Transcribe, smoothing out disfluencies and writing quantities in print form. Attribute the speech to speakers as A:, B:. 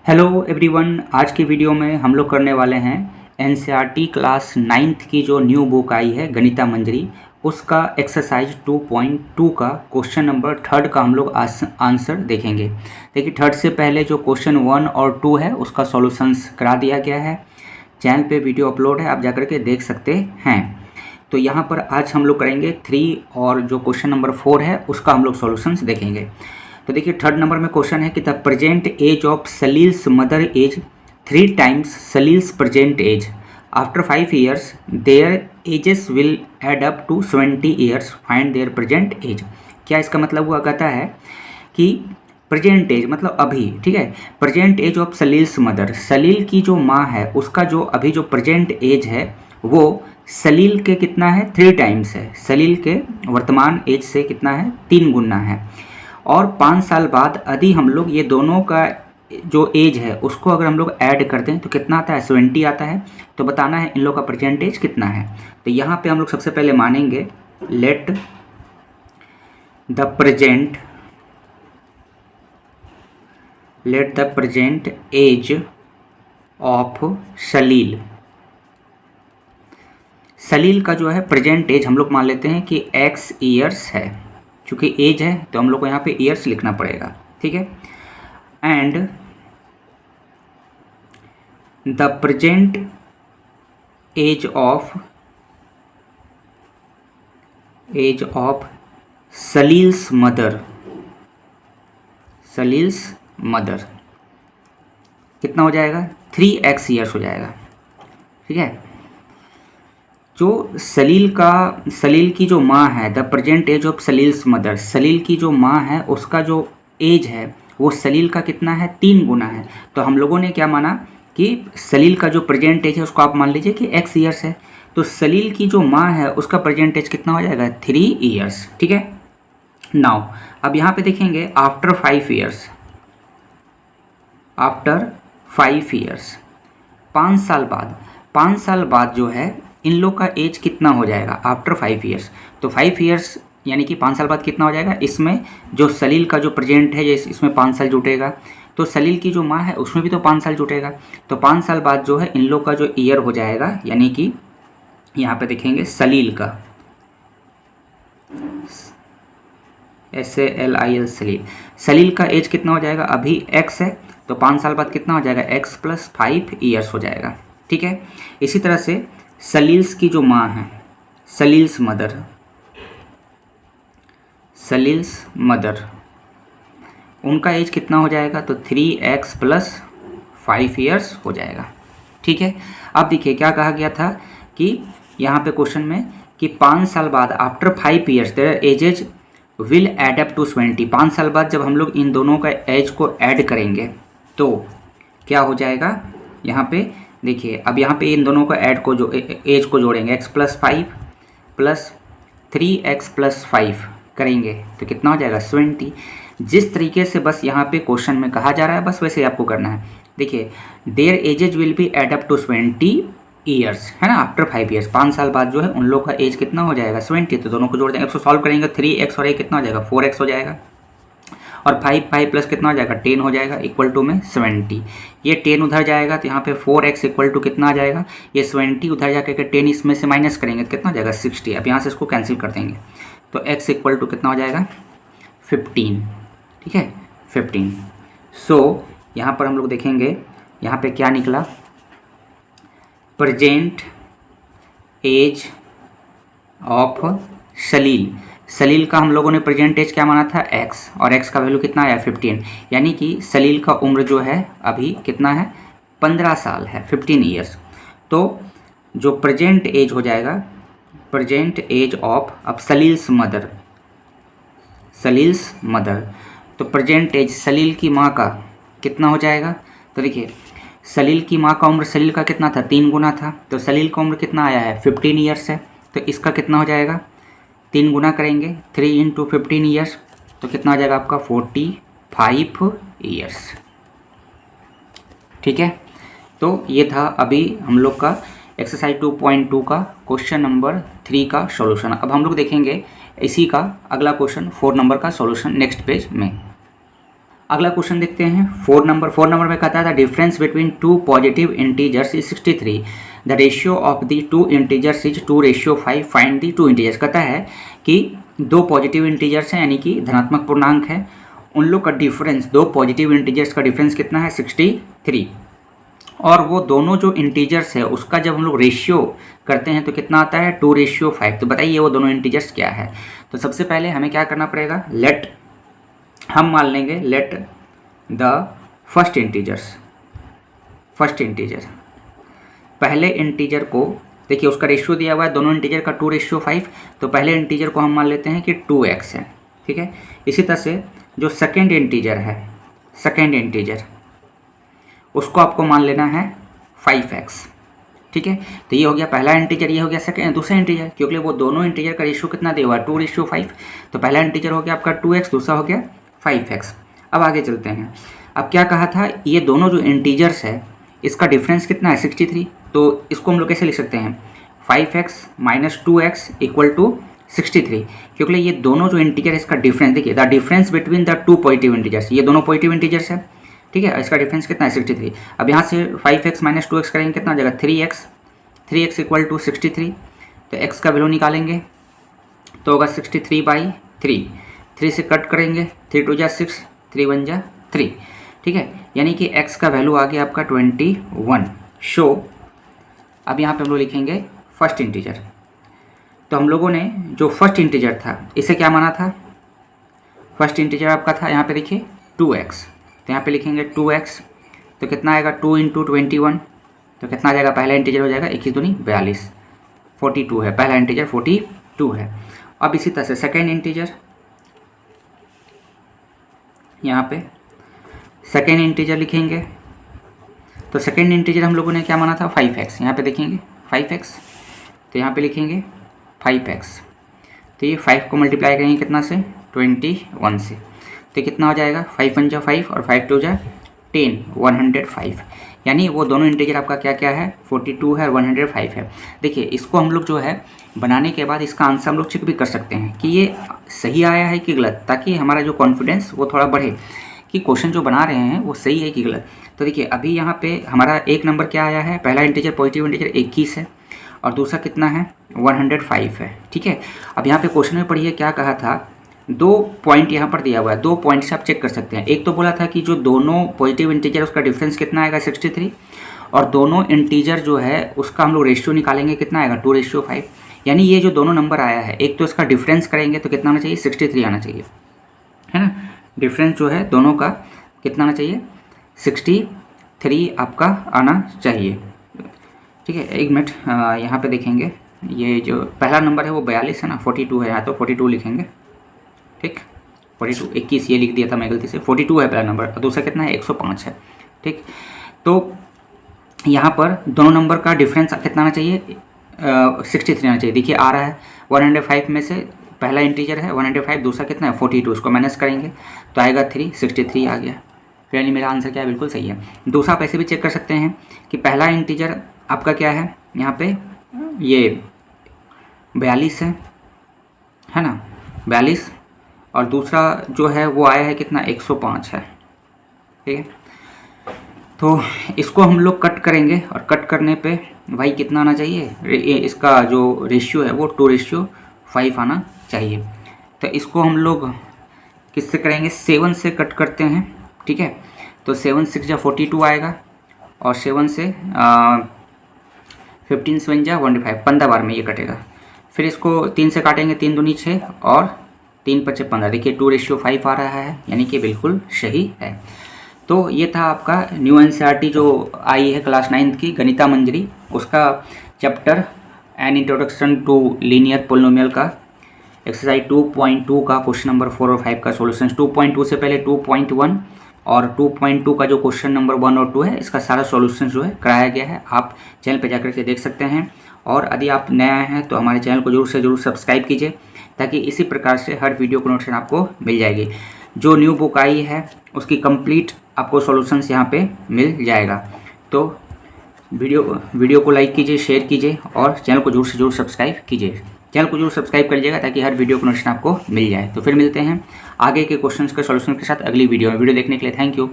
A: Hello everyone, आज की video में हम लोग करने वाले हैं एनसीईआरटी क्लास 9th की जो न्यू बुक आई है गणिता मंजरी, उसका एक्सरसाइज 2.2 का क्वेश्चन नंबर 3 का हम लोग आंसर देखेंगे। देखिए, 3 से पहले जो क्वेश्चन 1 और 2 है उसका सॉल्यूशंस करा दिया गया है। चैनल पे वीडियो अपलोड है, आप जाकर के देख सकते हैं। तो यहाँ पर आज हम लोग करेंगे 3 और जो क्वेश्चन नंबर 4 है उसका हम लोग सॉल्यूशंस देखेंगे। तो देखिए, 3rd नंबर में क्वेश्चन है कि the present age of Salil's mother age 3 times Salil's present age after 5 years their ages will add up to 20 years, find their present age. क्या इसका मतलब हुआ, कहता है कि प्रेजेंट एज मतलब अभी, ठीक है, present age of Salil's mother, Salil की जो माँ है उसका जो अभी जो प्रेजेंट एज है वो सलील के कितना है, 3 टाइम्स है। सलील के वर्तमान एज से कितना है, 3 गुना है। और 5 साल बाद यदि हम लोग ये दोनों का जो एज है उसको अगर हम लोग ऐड करते हैं तो कितना आता है, 20 आता है। तो बताना है इन लोग का प्रेजेंट एज कितना है। तो यहाँ पे हम लोग सबसे पहले मानेंगे let the present age of Salil. Salil का जो है प्रेजेंट एज हम लोग मान लेते हैं कि x ईयर्स है, क्योंकि एज है तो हम लोग को यहाँ पे ईयर्स लिखना पड़ेगा, ठीक है। And the present age of Salil's mother कितना हो जाएगा, 3x ईयर्स हो जाएगा, ठीक है। जो सलील की जो माँ है, the present age of Salil's mother, Salil की जो माँ है उसका जो एज है वो सलील का कितना है, 3 गुना है। तो हम लोगों ने क्या माना कि सलील का जो प्रेजेंट एज है उसको आप मान लीजिए कि x ईयर्स है। तो सलील की जो माँ है उसका प्रेजेंट एज कितना हो जाएगा, 3 ईयर्स, ठीक है। नाउ अब यहाँ पे देखेंगे आफ्टर 5 ईयर्स, 5 साल बाद जो है इन लोग का एज कितना हो जाएगा आफ्टर 5 ईयर्स। तो 5 ईयर्स यानी कि 5 साल बाद कितना हो जाएगा, इसमें जो सलील का जो प्रेजेंट है इसमें 5 साल जुटेगा, तो सलील की जो माँ है उसमें भी तो 5 साल जुटेगा। तो 5 साल बाद जो है इन लोग का जो ईयर हो जाएगा, यानी कि यहाँ पे देखेंगे सलील का SALIL सलील का एज कितना हो जाएगा, अभी x है तो 5 साल बाद कितना हो जाएगा, x + 5 ईयर्स हो जाएगा, ठीक है। इसी तरह से सलील्स की जो माँ है, सलील्स मदर उनका एज कितना हो जाएगा, तो 3x + 5 ईयर्स हो जाएगा, ठीक है। अब देखिए क्या कहा गया था कि यहाँ पे क्वेश्चन में कि 5 साल बाद after 5 years their ages will add up to 20। 5 साल बाद जब हम लोग इन दोनों का एज को ऐड करेंगे तो क्या हो जाएगा, यहाँ पे देखिए, अब यहाँ पे इन दोनों का ऐड को जो एज को जोड़ेंगे, x + 5 + 3x + 5 करेंगे तो कितना हो जाएगा, 20। जिस तरीके से बस यहाँ पे क्वेश्चन में कहा जा रहा है बस वैसे ही आपको करना है। देखिए, their ages will be add up to 20 years, है ना, आफ्टर 5 ईयर्स। 5 साल बाद जो है उन लोग का एज कितना हो जाएगा, 20। तो दोनों को जोड़ देंगे, अब सॉल्व करेंगे, 3x और a कितना हो जाएगा, 4x हो जाएगा, और 5 प्लस कितना हो जाएगा, 10 हो जाएगा, इक्वल टू में 70। ये 10 उधर जाएगा तो यहाँ पे 4x इक्वल टू कितना आ जाएगा, ये 20 उधर जाकर के 10 इसमें से माइनस करेंगे तो कितना हो जाएगा, 60। अब यहाँ से इसको कैंसिल कर देंगे तो x इक्वल टू कितना हो जाएगा, 15, ठीक है, 15। सो यहाँ पर हम लोग देखेंगे यहाँ पे क्या निकला, प्रेजेंट एज ऑफ सलील का हम लोगों ने प्रेजेंट एज क्या माना था, x, और x का वैल्यू कितना आया, 15। यानी कि सलील का उम्र जो है अभी कितना है, 15 साल है, 15 ईयर्स। तो जो प्रेजेंट एज हो जाएगा, प्रेजेंट एज ऑफ अब सलील्स मदर, तो प्रेजेंट एज सलील की माँ का कितना हो जाएगा। तो देखिए, सलील की माँ का उम्र सलील का कितना था, 3 गुना था, तो सलील का उम्र कितना आया है, 15 ईयर्स है। तो इसका कितना हो जाएगा, 3 गुना करेंगे, 3 × 15 ईयर्स, तो कितना आ जाएगा आपका, 45 ईयर्स, ठीक है। तो ये था अभी हम लोग का एक्सरसाइज 2.2 का क्वेश्चन नंबर 3 का सॉल्यूशन। अब हम लोग देखेंगे इसी का अगला क्वेश्चन 4 नंबर का सॉल्यूशन नेक्स्ट पेज में। अगला क्वेश्चन देखते हैं 4 नंबर में कहता था difference between two positive integers is 63, the ratio of the two integers is 2:5, find the two integers. कहता है कि दो पॉजिटिव इंटीजर्स हैं यानी कि धनात्मक पूर्णांक है, उन लोग का डिफरेंस, दो पॉजिटिव इंटीजर्स का डिफरेंस कितना है 63, और वो दोनों जो इंटीजर्स है उसका जब हम लोग रेशियो करते हैं तो कितना आता है 2:5। तो बताइए वो दोनों इंटीजर्स क्या है। तो सबसे पहले हमें क्या करना पड़ेगा, हम मान लेंगे लेट द फर्स्ट इंटीजर पहले इंटीजर को, देखिए उसका रेशियो दिया हुआ है दोनों इंटीजर का 2:5, तो पहले इंटीजर को हम मान लेते हैं कि 2x है, ठीक है। इसी तरह से जो सेकेंड इंटीजर उसको आपको मान लेना है 5x, ठीक है। तो ये हो गया पहला इंटीजर, ये हो गया दूसरा इंटीजर, क्योंकि वो दोनों इंटीजर का रेशियो कितना दिया हुआ है 2:5। तो पहला इंटीजर हो गया आपका 2x, दूसरा हो गया 5x। अब आगे चलते हैं। अब क्या कहा था, ये दोनों जो इंटीजर्स है इसका डिफरेंस कितना है 63, तो इसको हम लोग कैसे लिख सकते हैं 5x - 2x = 63, क्योंकि ये दोनों जो इंटीजर है इसका डिफरेंस, देखिए the difference between the two positive integers, ये दोनों पॉजिटिव इंटीजर्स है, ठीक है। इसका डिफरेंस कितना है 63। अब यहाँ से 5x - 2x करेंगे कितना हो जाएगा 3x = 63। तो x का वैल्यू निकालेंगे तो होगा 63/3, 3 से कट करेंगे, 3 × 2 = 6, 3 × 1 = 3, ठीक है। यानी कि x का वैल्यू आ गया आपका 21। शो अब यहाँ पे हम लोग लिखेंगे फर्स्ट इंटीजर। तो हम लोगों ने जो फर्स्ट इंटीजर था इसे क्या माना था, फर्स्ट इंटीजर आपका था यहाँ पे देखिए 2x, तो यहाँ पे लिखेंगे 2x, तो कितना आएगा 2 × 21, तो कितना आ जाएगा, पहला इंटीजर हो जाएगा 21 दूनी 42, 42 है, पहला इंटीजर 42 है। अब इसी तरह से सेकेंड इंटीजर, यहाँ पे सेकेंड इंटीजर लिखेंगे, तो सेकेंड इंटीजर हम लोगों ने क्या माना था 5x, यहाँ पे देखेंगे 5x, तो यहाँ पे लिखेंगे 5x, तो ये 5 को मल्टीप्लाई करेंगे कितना से 21 से, तो कितना हो जाएगा 5 × 1 = 5 और 5 × 2 = 10, 105। यानी वो दोनों इंटीजर आपका क्या क्या है 42 है और 105 है। देखिए इसको हम लोग जो है बनाने के बाद इसका आंसर हम लोग चेक भी कर सकते हैं कि ये सही आया है कि गलत, ताकि हमारा जो कॉन्फिडेंस वो थोड़ा बढ़े कि क्वेश्चन जो बना रहे हैं वो सही है कि गलत। तो देखिए अभी यहाँ पे हमारा एक नंबर क्या आया है, पहला इंटीजर पॉजिटिव इंटीजर 21 है और दूसरा कितना है 105 है, ठीक है। अब यहाँ पे क्वेश्चन में पढ़िए क्या कहा था, 2 पॉइंट यहाँ पर दिया हुआ है, 2 पॉइंट से आप चेक कर सकते हैं। एक तो बोला था कि जो दोनों पॉजिटिव इंटीजर उसका डिफरेंस कितना आएगा 63, और दोनों इंटीजर जो है उसका हम लोग रेशियो निकालेंगे कितना आएगा 2:5। यानी ये जो दोनों नंबर आया है, एक तो इसका डिफरेंस करेंगे तो कितना आना चाहिए 63 आना चाहिए, है ना। डिफरेंस जो है दोनों का कितना आना चाहिए 63 आपका आना चाहिए, ठीक है। एक मिनट यहाँ पे देखेंगे, ये जो पहला नंबर है वो 42 है ना, 42 है यहाँ, तो 42 लिखेंगे, ठीक। 42, 21 ये लिख दिया था मैं गलती से, 42 है पहला नंबर और दूसरा कितना है 105 है, ठीक। तो यहाँ पर दोनों नंबर का डिफरेंस कितना आना चाहिए 63 आना चाहिए। देखिए आ रहा है 105 में से पहला इंटीजर है 105, दूसरा कितना है 42, उसको माइनस करेंगे तो आएगा 3, 63 आ गया। यानी मेरा आंसर क्या है बिल्कुल सही है। दूसरा आप ऐसे भी चेक कर सकते हैं कि पहला इंटीजर आपका क्या है यहाँ पे ये 42 है ना 42, और दूसरा जो है वो आया है कितना 105 है, ठीक है। तो इसको हम लोग कट करेंगे और कट करने पे भाई कितना आना चाहिए, इसका जो रेशियो है वो 2:5 आना चाहिए। तो इसको हम लोग किससे करेंगे 7 से कट करते हैं, ठीक है। तो 7 × 6 = 42 आएगा और 7 से 15 × 7 = 105, 15 बार में ये कटेगा। फिर इसको 3 से काटेंगे, 3 दूनी 6 और 3 × 5 = 15, देखिए 2:5 आ रहा है, यानी कि बिल्कुल सही है। तो ये था आपका न्यू एनसीईआरटी जो आई है क्लास 9th की गणिता मंजरी, उसका chapter an introduction to linear polynomial का एक्सरसाइज 2.2 का क्वेश्चन नंबर 4 और 5 का सॉल्यूशन। 2.2 से पहले 2.1 और 2.2 का जो क्वेश्चन नंबर 1 और 2 है इसका सारा सॉल्यूशन जो है कराया गया है, आप चैनल पर जाकर के देख सकते हैं। और यदि आप नया हैं तो हमारे चैनल को जरूर से जरूर सब्सक्राइब कीजिए, ताकि इसी प्रकार से हर वीडियो को नोटिफिकेशन आपको मिल जाएगी। जो न्यू बुक आई है उसकी कंप्लीट आपको सॉल्यूशंस यहाँ पे मिल जाएगा। तो वीडियो को लाइक कीजिए, शेयर कीजिए और चैनल को जरूर से जरूर सब्सक्राइब कीजिए। चैनल को जरूर सब्सक्राइब कर लीजिएगा ताकि हर वीडियो को नोटिफिकेशन आपको मिल जाए। तो फिर मिलते हैं आगे के क्वेश्चंस के सॉल्यूशन के साथ अगली वीडियो में। वीडियो देखने के लिए थैंक यू।